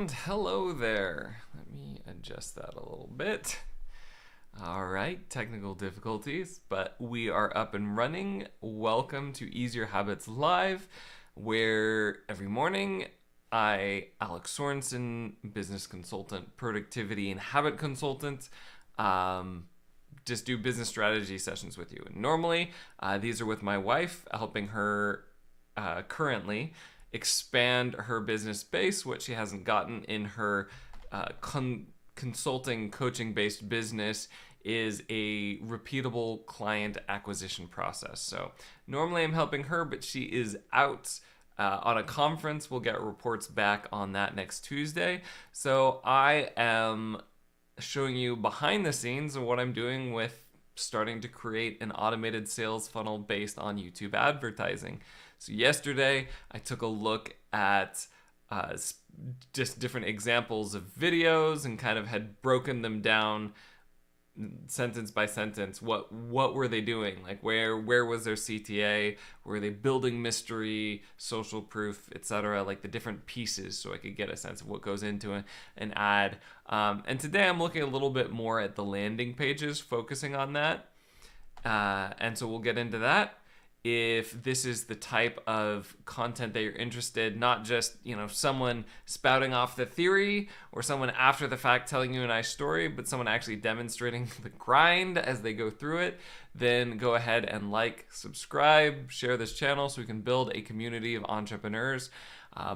And hello there. Let me adjust that a little bit. All right, technical difficulties, but we are up and running. Welcome to Ease Your Habits Live, where every morning Alec Sorensen, business consultant, productivity and habit consultant, just do business strategy sessions with you. And normally, these are with my wife, helping her currently expand her business base, what she hasn't gotten in her consulting, coaching-based business is a repeatable client acquisition process. So normally I'm helping her, but she is out on a conference. We'll get reports back on that next Tuesday. So I am showing you behind the scenes of what I'm doing with starting to create an automated sales funnel based on YouTube advertising. So yesterday I took a look at just different examples of videos and kind of had broken them down sentence by sentence. What were they doing? Like where was their CTA? Were they building mystery, social proof, etc.? Like the different pieces, so I could get a sense of what goes into an ad. And today I'm looking a little bit more at the landing pages, focusing on that. And so we'll get into that. If this is the type of content that you're interested, not just, someone spouting off the theory or someone after the fact telling you a nice story, but someone actually demonstrating the grind as they go through it, then go ahead and subscribe, share this channel so we can build a community of entrepreneurs.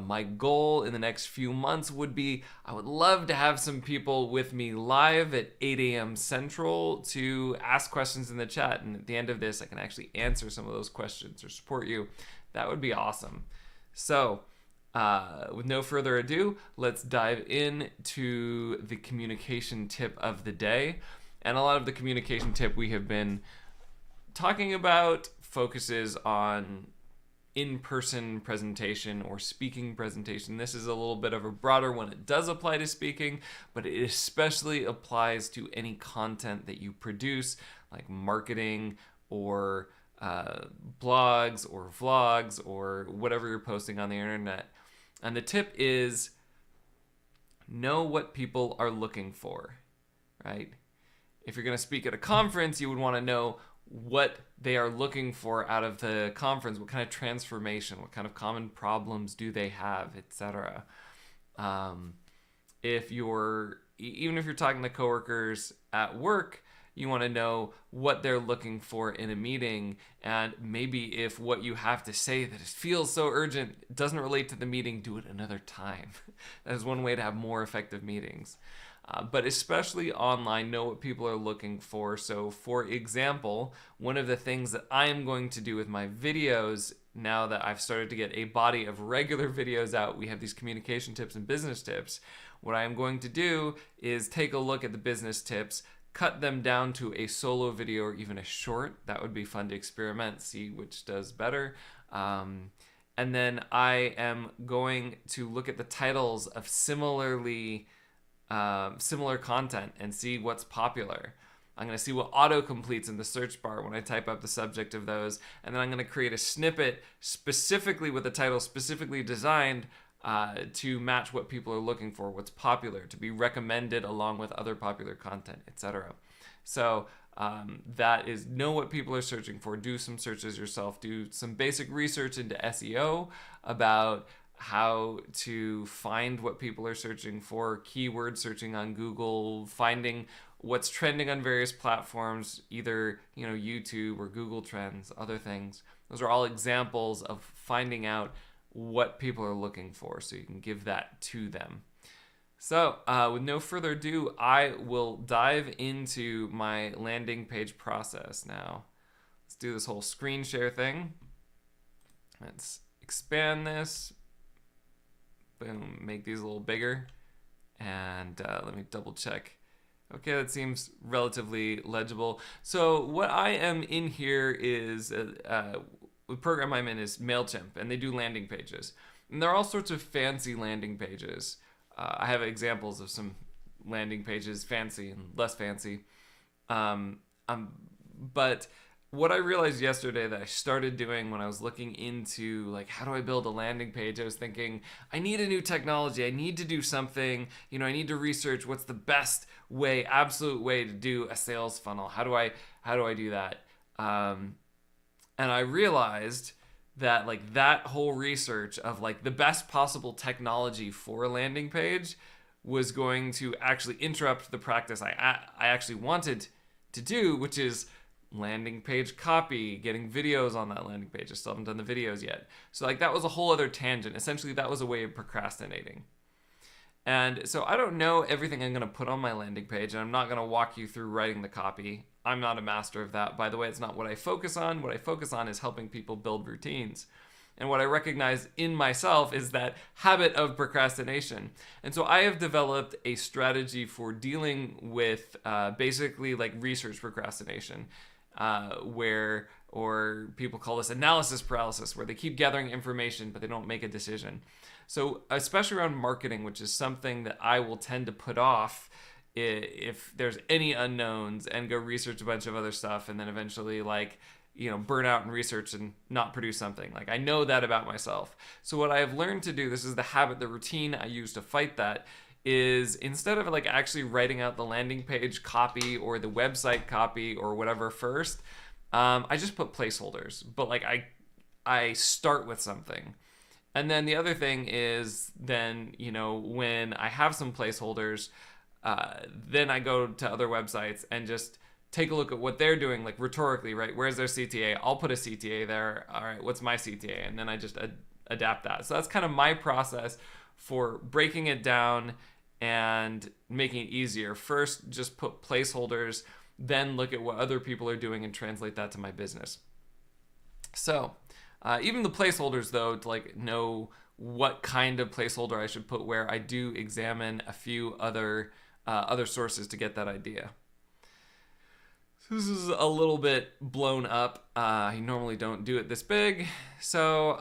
My goal in the next few months would be, I would love to have some people with me live at 8 a.m. Central to ask questions in the chat. And at the end of this, I can actually answer some of those questions or support you. That would be awesome. So with no further ado, let's dive into the communication tip of the day. And a lot of the communication tip we have been talking about focuses on in-person presentation or speaking presentation. This is a little bit of a broader one. It does apply to speaking, but it especially applies to any content that you produce, like marketing or blogs or vlogs or whatever you're posting on the internet. And the tip is know what people are looking for, right? If you're going to speak at a conference, you would want to know what they are looking for out of the conference, what kind of transformation, what kind of common problems do they have, etc. Even if you're talking to coworkers at work, you want to know what they're looking for in a meeting, and maybe if what you have to say that it feels so urgent doesn't relate to the meeting, do it another time. That is one way to have more effective meetings. But especially online, know what people are looking for. So for example, one of the things that I am going to do with my videos, now that I've started to get a body of regular videos out, we have these communication tips and business tips. What I am going to do is take a look at the business tips, cut them down to a solo video or even a short. That would be fun to experiment, see which does better. And then I am going to look at the titles of similar content and see what's popular. I'm going to see what auto-completes in the search bar when I type up the subject of those, and then I'm going to create a snippet specifically with a title specifically designed to match what people are looking for, what's popular, to be recommended along with other popular content, etc. So that is, know what people are searching for, do some searches yourself, do some basic research into SEO about how to find what people are searching for, keyword searching on Google, finding what's trending on various platforms, either YouTube or Google Trends, other things. Those are all examples of finding out what people are looking for, so you can give that to them. So with no further ado, I will dive into my landing page process now. Let's do this whole screen share thing. Let's expand this. Boom, make these a little bigger. And let me double check. Okay, that seems relatively legible. So what I am in here is, the program I'm in is MailChimp, and they do landing pages. And there are all sorts of fancy landing pages. I have examples of some landing pages, fancy and less fancy. But what I realized yesterday that I started doing when I was looking into like how do I build a landing page, I was thinking I need a new technology. I need to do something. I need to research what's the best way, absolute way to do a sales funnel. How do I do that? And I realized that like that whole research of like the best possible technology for a landing page was going to actually interrupt the practice I actually wanted to do, which is landing page copy, getting videos on that landing page. I still haven't done the videos yet. So like that was a whole other tangent. Essentially, that was a way of procrastinating. And so I don't know everything I'm going to put on my landing page, and I'm not going to walk you through writing the copy. I'm not a master of that. By the way, it's not what I focus on. What I focus on is helping people build routines. And what I recognize in myself is that habit of procrastination. And so I have developed a strategy for dealing with basically like research procrastination, or people call this analysis paralysis, where they keep gathering information, but they don't make a decision. So especially around marketing, which is something that I will tend to put off if there's any unknowns, and go research a bunch of other stuff, and then eventually burn out in research and not produce something. Like I know that about myself. So what I have learned to do, this is the habit, the routine I use to fight that, is instead of like actually writing out the landing page copy or the website copy or whatever first, I just put placeholders. But like I start with something. And then the other thing is then, when I have some placeholders, then I go to other websites and just take a look at what they're doing, like rhetorically, right? Where's their CTA? I'll put a CTA there. All right, what's my CTA? And then I just adapt that. So that's kind of my process for breaking it down and making it easier. First, just put placeholders, then look at what other people are doing and translate that to my business. So even the placeholders, though, to like know what kind of placeholder I should put where, I do examine a few other sources to get that idea. So this is a little bit blown up. I normally don't do it this big. So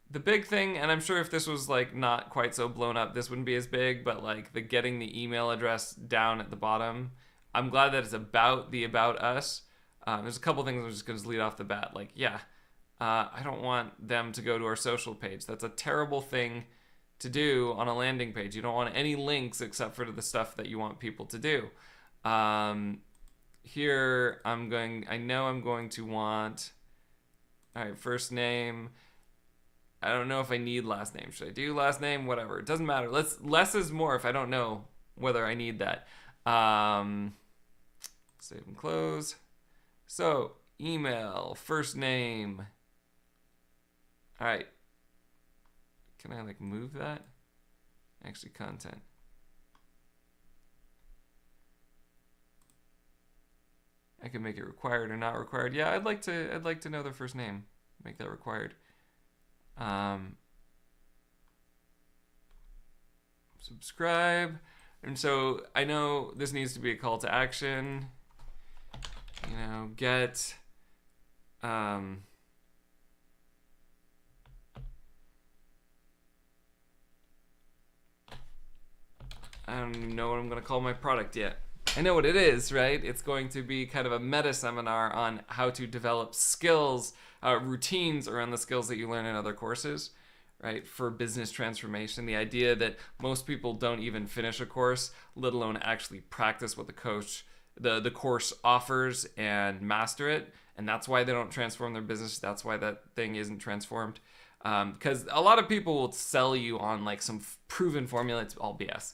the big thing, and I'm sure if this was like not quite so blown up, this wouldn't be as big, but like the getting the email address down at the bottom, I'm glad that it's about the about us. There's a couple things I'm just going to lead off the bat. Like, I don't want them to go to our social page. That's a terrible thing to do on a landing page. You don't want any links except for the stuff that you want people to do. Here, I know I'm going to want, all right, first name. I don't know if I need last name. Should I do last name? Whatever. It doesn't matter. Less is more if I don't know whether I need that. Save and close. So, email, first name. All right. Can I move that? Actually, content. I can make it required or not required. Yeah, I'd like to know their first name. Make that required. Subscribe. And so I know this needs to be a call to action. Get I don't even know what I'm going to call my product yet. I know what it is, right? It's going to be kind of a meta seminar on how to develop skills, routines around the skills that you learn in other courses, right? For business transformation. The idea that most people don't even finish a course, let alone actually practice what the course offers and master it. And that's why they don't transform their business. That's why that thing isn't transformed. Because a lot of people will sell you on like some proven formula. It's all BS.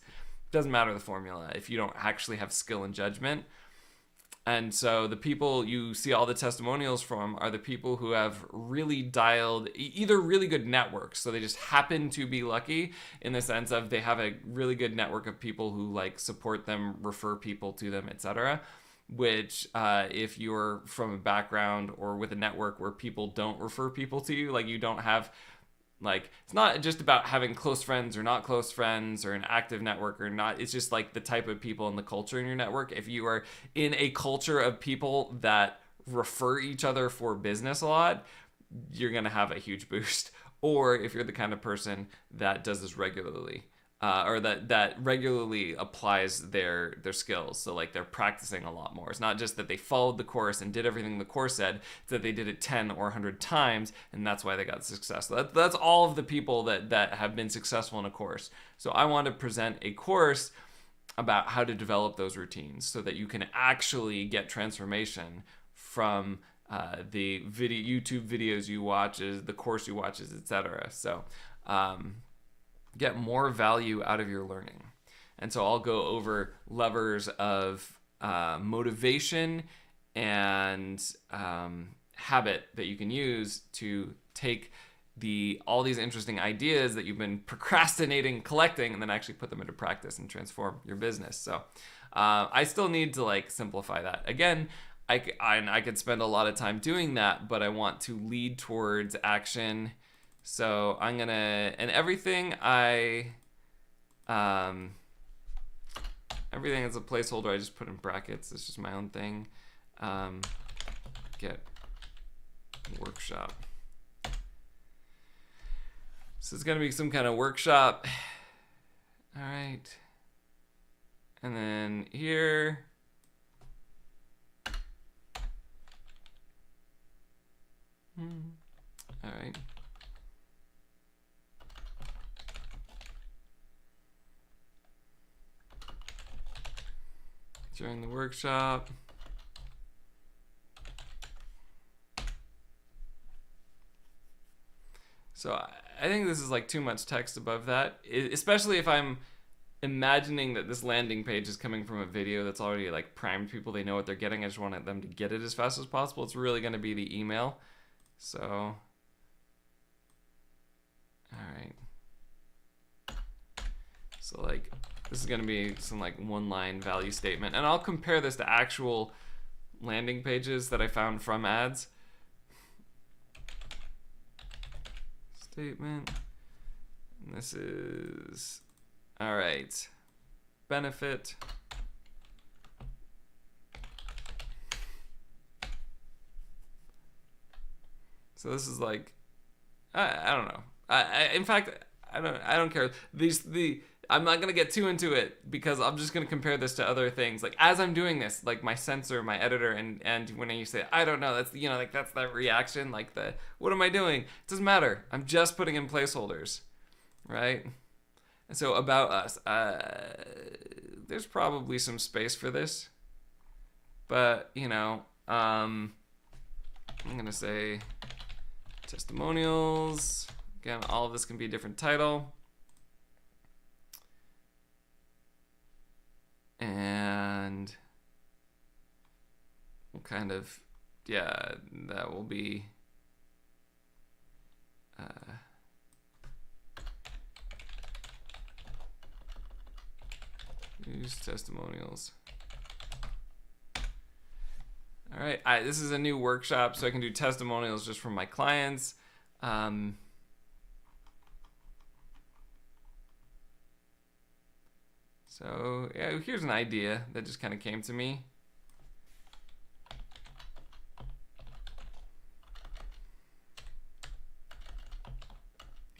Doesn't matter the formula if you don't actually have skill and judgment. And so the people you see all the testimonials from are the people who have really dialed either really good networks, so they just happen to be lucky in the sense of they have a really good network of people who like support them, refer people to them, etc. Which if you're from a background or with a network where people don't refer people to you, like you don't have it's not just about having close friends or not close friends or an active network or not. It's just like the type of people and the culture in your network. If you are in a culture of people that refer each other for business a lot, you're going to have a huge boost. Or if you're the kind of person that does this regularly. or that regularly applies their skills. So like they're practicing a lot more. It's not just that they followed the course and did everything the course said. It's that they did it 10 or 100 times, and that's why they got success. So that's all of the people that have been successful in a course. So I want to present a course about how to develop those routines so that you can actually get transformation from the YouTube videos you watch, the course you watch, etc. So get more value out of your learning. And so I'll go over levers of motivation and habit that you can use to take all these interesting ideas that you've been procrastinating, collecting, and then actually put them into practice and transform your business. So I still need to like simplify that. Again, I could spend a lot of time doing that, but I want to lead towards action. So I'm gonna, and everything everything is a placeholder. I just put in brackets. It's just my own thing. Get workshop. So it's gonna be some kind of workshop. All right. And then here. All right. During the workshop. So I think this is like too much text above that, especially if I'm imagining that this landing page is coming from a video that's already like primed people. They know what they're getting. I just want them to get it as fast as possible. It's really going to be the email. So, all right. So like, this is going to be some like one-line value statement. And I'll compare this to actual landing pages that I found from ads. Statement. And this is, all right, benefit. So this is like, I don't know. In fact, I don't care. I'm not gonna get too into it because I'm just gonna compare this to other things. Like as I'm doing this, like my sensor, my editor, and when you say I don't know, that's like that's that reaction. Like what am I doing? It doesn't matter. I'm just putting in placeholders, right? And so about us, there's probably some space for this, but I'm gonna say testimonials. Again, all of this can be a different title. And we'll kind of, yeah, that will be use testimonials. All right, this is a new workshop, so I can do testimonials just from my clients. So yeah, here's an idea that just kind of came to me.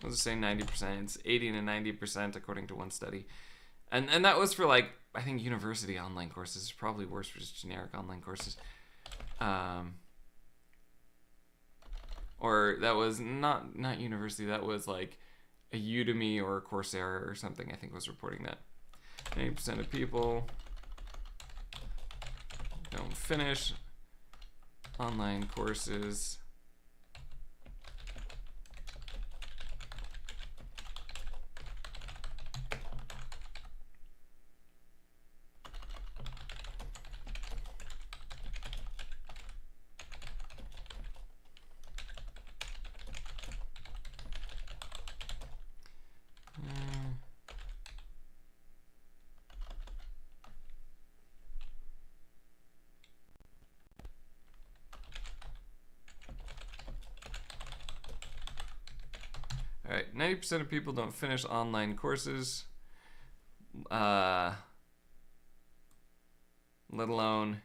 I'll just say 90%. It's 80 to 90% according to one study. And that was for like, I think university online courses. It's probably worse for just generic online courses. Or that was not university, that was like a Udemy or a Coursera or something, I think was reporting that. 90% of people don't finish online courses. All right, 90% of people don't finish online courses, let alone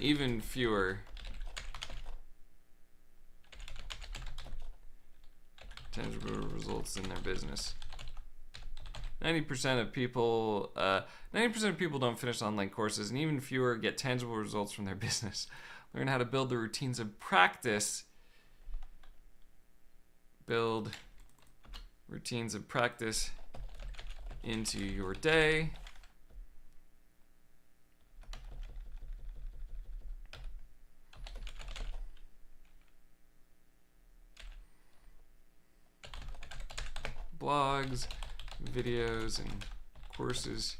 even fewer tangible results in their business. 90% of people don't finish online courses, and even fewer get tangible results from their business. Learn how to build the routines of practice. Build routines of practice into your day. Blogs, videos, and courses.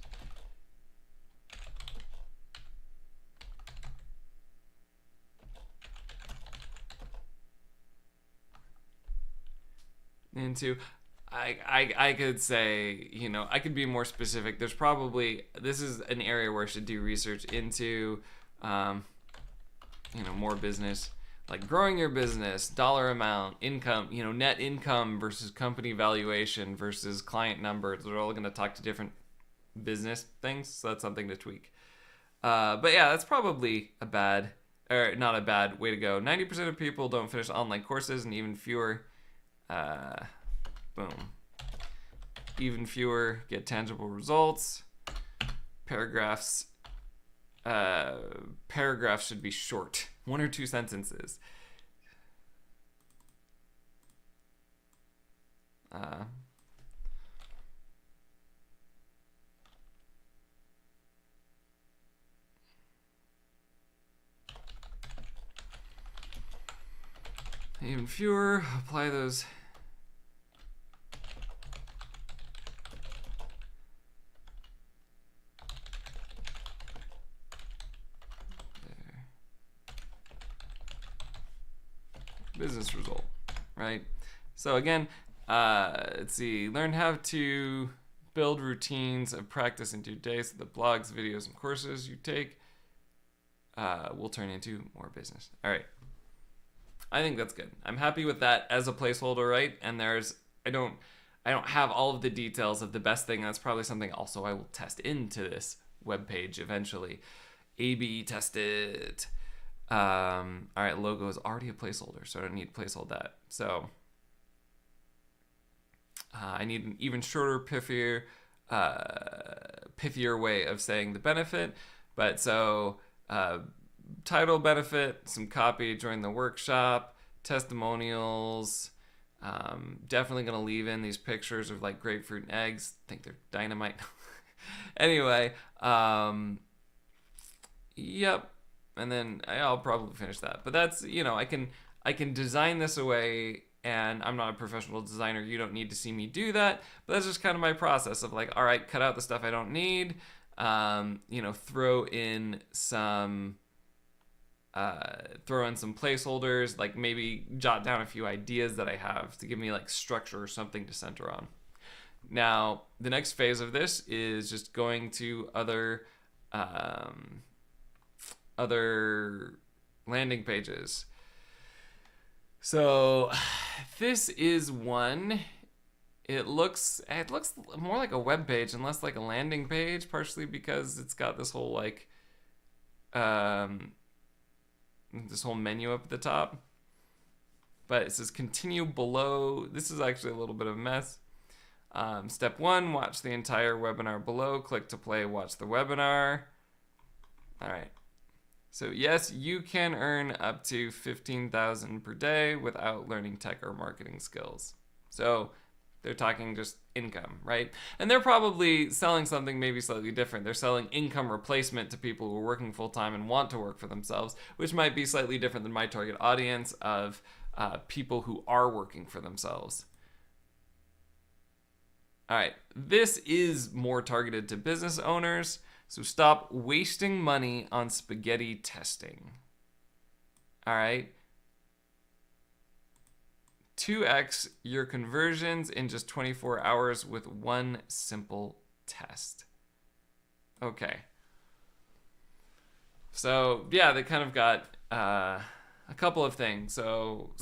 Into, I could say, you know, I could be more specific. There's probably, this is an area where I should do research into, you know, more business, like growing your business, dollar amount, income, you know, net income versus company valuation versus client numbers. They're all going to talk to different business things, so that's something to tweak. But yeah, that's probably a bad, or not a bad way to go. 90% of people don't finish online courses, and even fewer, boom, even fewer get tangible results. Paragraphs should be short, 1 or 2 sentences. Even fewer, apply those. Business result, right? So again, let's see, learn how to build routines of practice into your day so the blogs, videos, and courses you take will turn into more business. All right. I think that's good. I'm happy with that as a placeholder, right? And there's, I don't have all of the details of the best thing. That's probably something also I will test into this web page eventually. A/B test it. All right, logo is already a placeholder, so I don't need to placeholder that. So I need an even shorter, piffier way of saying the benefit. But so title, benefit, some copy, join the workshop, testimonials. Definitely gonna leave in these pictures of like grapefruit and eggs. I think they're dynamite. Anyway, yep. And then I'll probably finish that. But that's, you know, I can design this away, and I'm not a professional designer. You don't need to see me do that. But that's just kind of my process of like, all right, cut out the stuff I don't need. You know, throw in some placeholders, like maybe jot down a few ideas that I have to give me like structure or something to center on. Now, the next phase of this is just going to other landing pages. So this is one. It looks more like a web page and less like a landing page, partially because it's got this whole like this whole menu up at the top. But it says continue below. This is actually a little bit of a mess. Step 1, watch the entire webinar below. Click to play, watch the webinar. All right. So yes, you can earn up to $15,000 per day without learning tech or marketing skills. So they're talking just income, right? And they're probably selling something maybe slightly different. They're selling income replacement to people who are working full-time and want to work for themselves, which might be slightly different than my target audience of people who are working for themselves. All right, this is more targeted to business owners. So stop wasting money on spaghetti testing. All right. 2x your conversions in just 24 hours with one simple test. Okay. So yeah, they kind of got a couple of things. So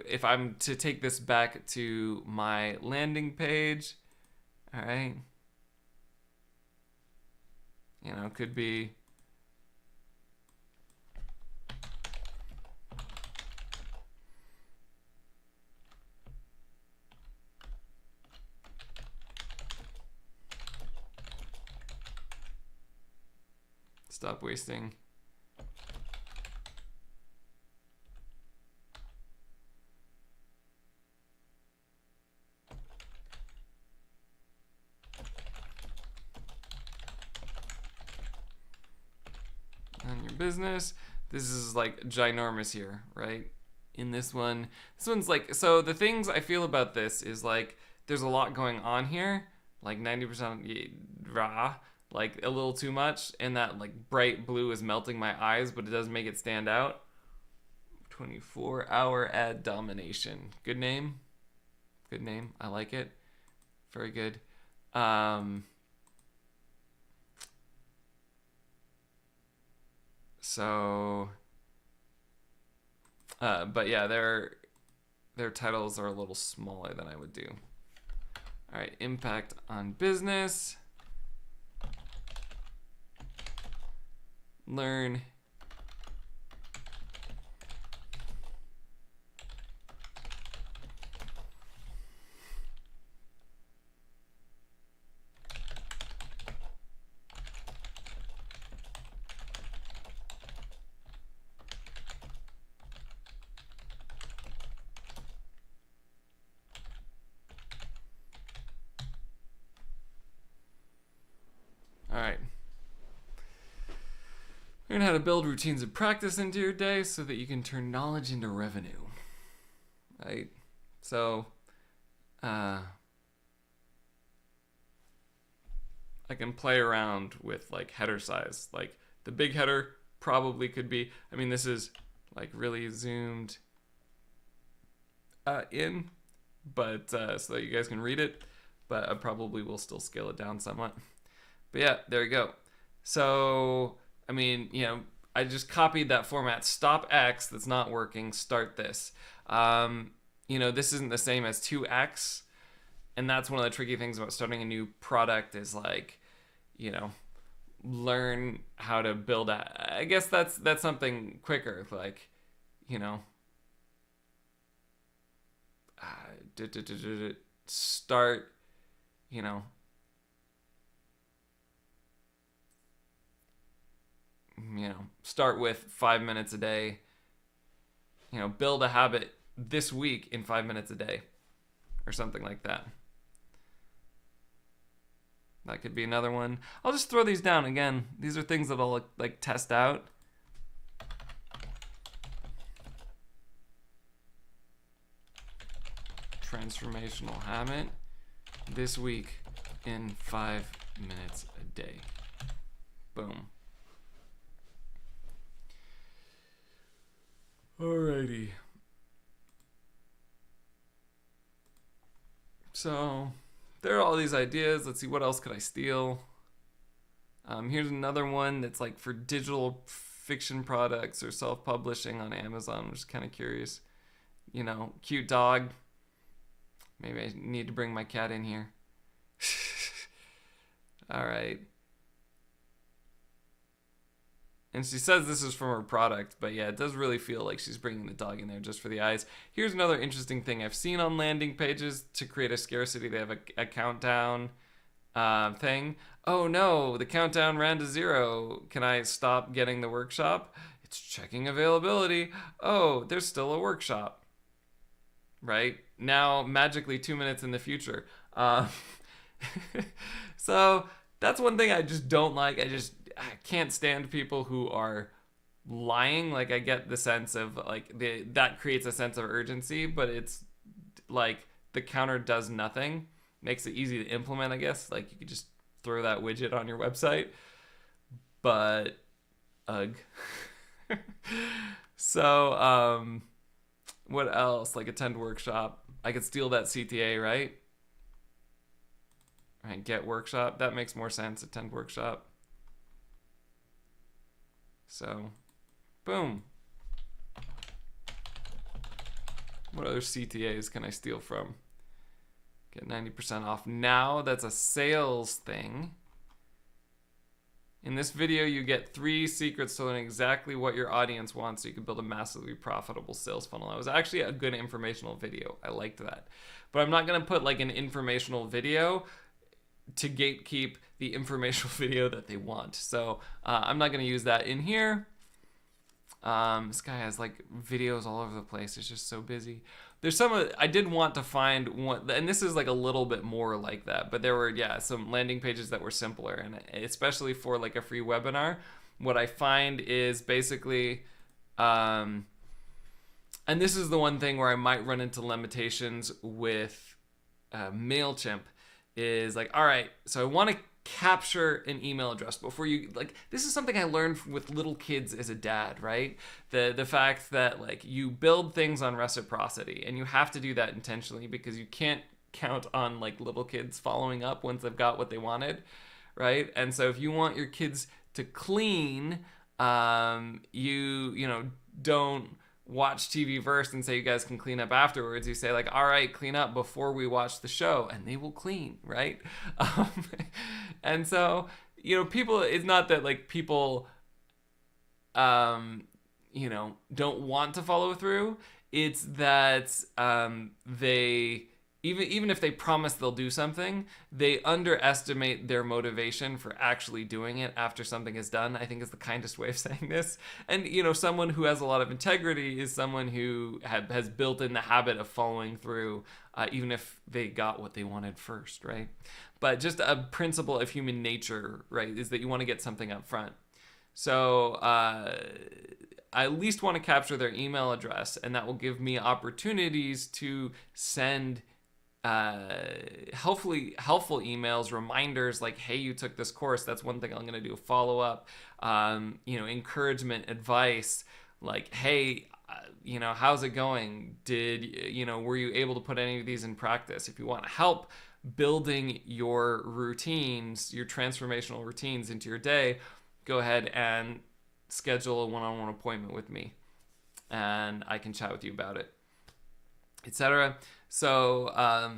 if I'm to take this back to my landing page, all right. You know, could be Stop wasting. On your business. This is like ginormous here, right? In this one's like, so the things I feel about this is like, there's a lot going on here, like 90% raw, like a little too much, and that like bright blue is melting my eyes, but it does make it stand out. 24-hour ad domination. Good name. Good name. I like it. Very good. But yeah, their titles are a little smaller than I would do. All right, impact on business. Learn. All right. Learn how to build routines of practice into your day so that you can turn knowledge into revenue. Right? So, I can play around with like header size. Like the big header probably could be, I mean, this is like really zoomed in, but so that you guys can read it, but I probably will still scale it down somewhat. But yeah, there you go. So, I mean, you know, I just copied that format. Stop X, that's not working, start this. You know, this isn't the same as 2X. And that's one of the tricky things about starting a new product is like, you know, learn how to build I guess that's something quicker. Like, you know, start, you know, start with 5 minutes a day, you know, build a habit this week in 5 minutes a day or something like that. That could be another one. I'll just throw these down again. These are things that I'll like test out. Transformational habit this week in 5 minutes a day. Boom. Alrighty. So there are all these ideas. Let's see, what else could I steal? Here's another one that's like for digital fiction products or self-publishing on Amazon. I'm just kind of curious. You know, cute dog. Maybe I need to bring my cat in here. All right. And she says this is from her product, but yeah, it does really feel like she's bringing the dog in there just for the eyes. Here's another interesting thing I've seen on landing pages to create a scarcity. They have a countdown thing. Oh no, the countdown ran to 0. Can I stop getting the workshop? It's checking availability. Oh, there's still a workshop. Right? Now, magically 2 minutes in the future. So that's one thing I just don't like. I can't stand people who are lying. Like, I get the sense of like that creates a sense of urgency, but it's like the counter does nothing. Makes it easy to implement, I guess. Like, you could just throw that widget on your website. But ugh. So what else? Like, attend workshop. I could steal that CTA, right? Right, get workshop. That makes more sense. Attend workshop. So, boom. What other CTAs can I steal from? Get 90% off now. That's a sales thing. In this video, you get 3 secrets to learn exactly what your audience wants so you can build a massively profitable sales funnel. That was actually a good informational video. I liked that. But I'm not going to put like an informational video to gatekeep the informational video that they want. So I'm not going to use that in here. This guy has like videos all over the place. It's just so busy. There's some, I did want to find one, and this is like a little bit more like that, but there were, some landing pages that were simpler, and especially for like a free webinar, what I find is basically, and this is the one thing where I might run into limitations with MailChimp, is like, all right, so I want to capture an email address before you, like, this is something I learned with little kids as a dad, right? The fact that like you build things on reciprocity, and you have to do that intentionally, because you can't count on like little kids following up once they've got what they wanted, right? And so if you want your kids to clean, you know, don't watch TV first and say you guys can clean up afterwards. You say like, all right, clean up before we watch the show, and they will clean, right? And so, you know, people, it's not that like people, you know, don't want to follow through. It's that they, even if they promise they'll do something, they underestimate their motivation for actually doing it after something is done, I think is the kindest way of saying this. And, you know, someone who has a lot of integrity is someone who has built in the habit of following through, even if they got what they wanted first, right? But just a principle of human nature, right, is that you want to get something up front. So I at least want to capture their email address, and that will give me opportunities to send helpful emails, reminders like, hey, you took this course. That's one thing I'm going to do. Follow up, you know, encouragement, advice, like, hey, you know, how's it going? Were you able to put any of these in practice? If you want help building your routines, your transformational routines into your day, go ahead and schedule a one-on-one appointment with me, and I can chat with you about it, etc. So I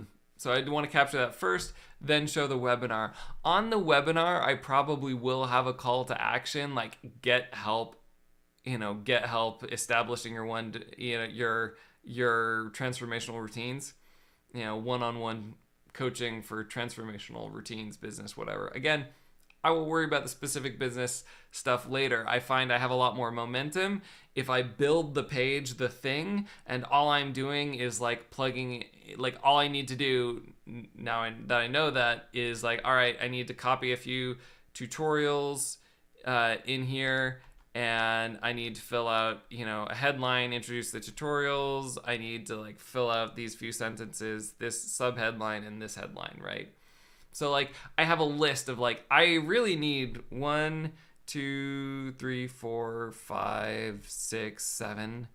want to capture that first, then show the webinar. On the webinar, I probably will have a call to action, like get help establishing your transformational routines, you know, one-on-one coaching for transformational routines, business, whatever. Again, I will worry about the specific business stuff later. I find I have a lot more momentum if I build the page, the thing, and all I'm doing is like plugging, like all I need to do now that I know that is like, all right, I need to copy a few tutorials in here, and I need to fill out, you know, a headline, introduce the tutorials. I need to like fill out these few sentences, this subheadline and this headline, right? So like I have a list of like, I really need 1, 2, 3, 4, 5, 6, 7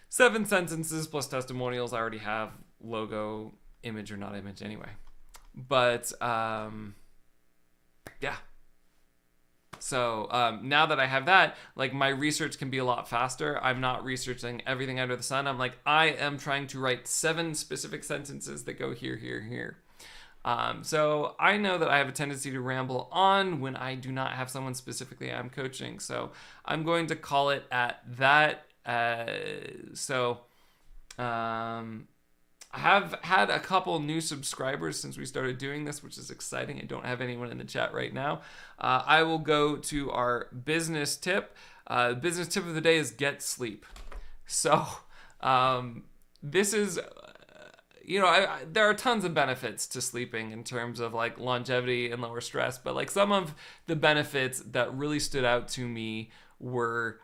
sentences plus testimonials. I already have logo, image or not image anyway. But yeah. So now that I have that, like my research can be a lot faster. I'm not researching everything under the sun. I'm like, I am trying to write 7 specific sentences that go here, here, here. So I know that I have a tendency to ramble on when I do not have someone specifically I'm coaching. So I'm going to call it at that. I have had a couple new subscribers since we started doing this, which is exciting. I don't have anyone in the chat right now. I will go to our business tip. Business tip of the day is get sleep. So this is... there are tons of benefits to sleeping in terms of like longevity and lower stress, but like some of the benefits that really stood out to me were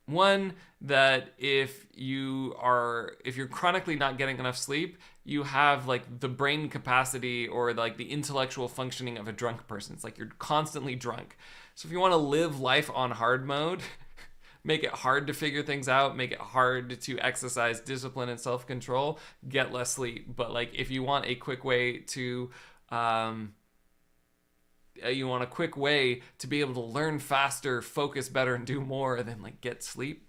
one, that if you're chronically not getting enough sleep, you have like the brain capacity or like the intellectual functioning of a drunk person. It's like you're constantly drunk. So if you want to live life on hard mode, make it hard to figure things out, make it hard to exercise discipline and self-control, get less sleep. But like if you want a quick way to be able to learn faster, focus better, and do more, then like get sleep.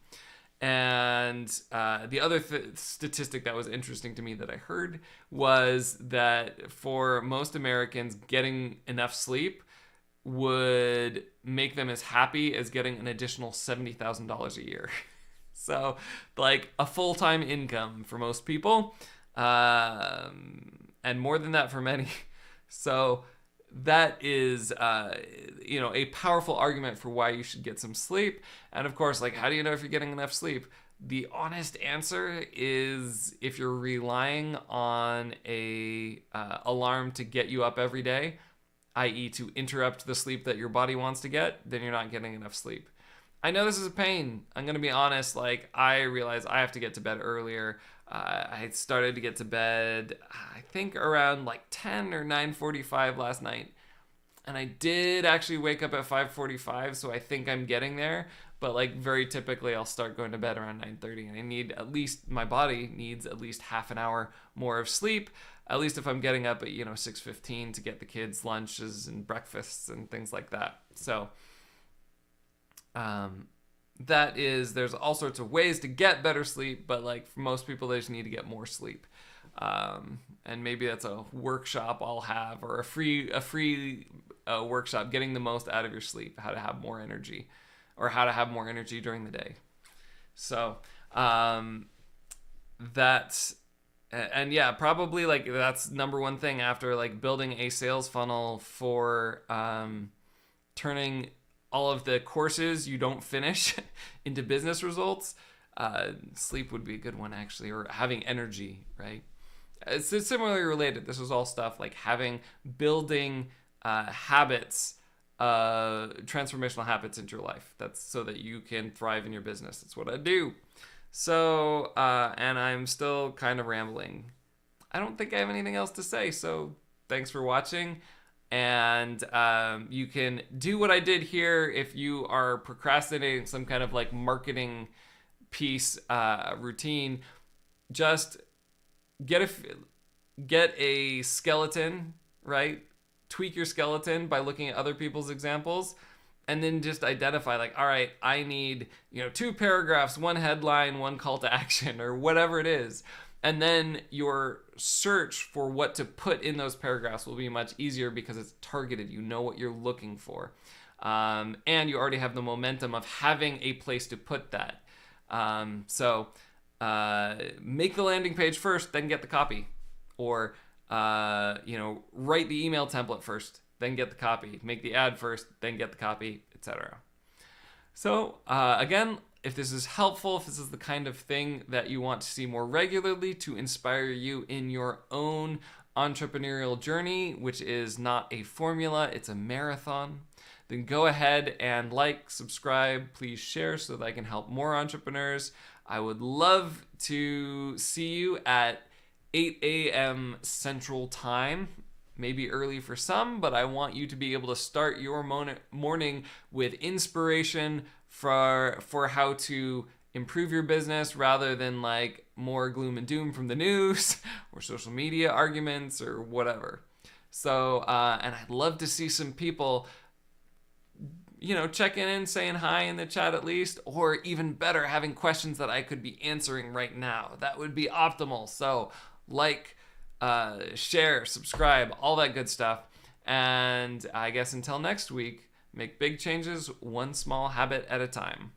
And the other statistic that was interesting to me that I heard was that for most Americans, getting enough sleep would make them as happy as getting an additional $70,000 a year. So like a full-time income for most people, and more than that for many. So that is, a powerful argument for why you should get some sleep. And of course, like, how do you know if you're getting enough sleep? The honest answer is if you're relying on a alarm to get you up every day, i.e., to interrupt the sleep that your body wants to get, then you're not getting enough sleep. I know this is a pain. I'm going to be honest. Like, I realize I have to get to bed earlier. I started to get to bed, I think around like 10 or 9:45 last night. And I did actually wake up at 5:45, so I think I'm getting there. But like very typically, I'll start going to bed around 9:30, and my body needs at least half an hour more of sleep. At least if I'm getting up at 6:15 to get the kids lunches and breakfasts and things like that. So there's all sorts of ways to get better sleep, but like for most people, they just need to get more sleep. And maybe that's a workshop I'll have, or a free workshop, getting the most out of your sleep, how to have more energy, or how to have more energy during the day. So probably like that's number one thing after like building a sales funnel for turning all of the courses you don't finish into business results. Sleep would be a good one, actually, or having energy, right? It's similarly related. This is all stuff like building habits, transformational habits into your life. That's so that you can thrive in your business. That's what I do. So, and I'm still kind of rambling. I don't think I have anything else to say. So thanks for watching. And you can do what I did here if you are procrastinating some kind of like marketing piece routine. Just get a skeleton, right? Tweak your skeleton by looking at other people's examples, and then just identify like, all right, I need 2 paragraphs, 1 headline, 1 call to action, or whatever it is. And then your search for what to put in those paragraphs will be much easier because it's targeted. You know what you're looking for. And you already have the momentum of having a place to put that. So make the landing page first, then get the copy. Or, write the email template first, then get the copy. Make the ad first, then get the copy, etc. So, again, if this is helpful, if this is the kind of thing that you want to see more regularly to inspire you in your own entrepreneurial journey, which is not a formula, it's a marathon, then go ahead and like, subscribe, please share so that I can help more entrepreneurs. I would love to see you at 8 a.m. Central Time. Maybe early for some, but I want you to be able to start your morning with inspiration for how to improve your business rather than like more gloom and doom from the news or social media arguments or whatever. So, and I'd love to see some people, checking in, saying hi in the chat at least, or even better, having questions that I could be answering right now. That would be optimal. So, share, subscribe, all that good stuff. And I guess until next week, make big changes, one small habit at a time.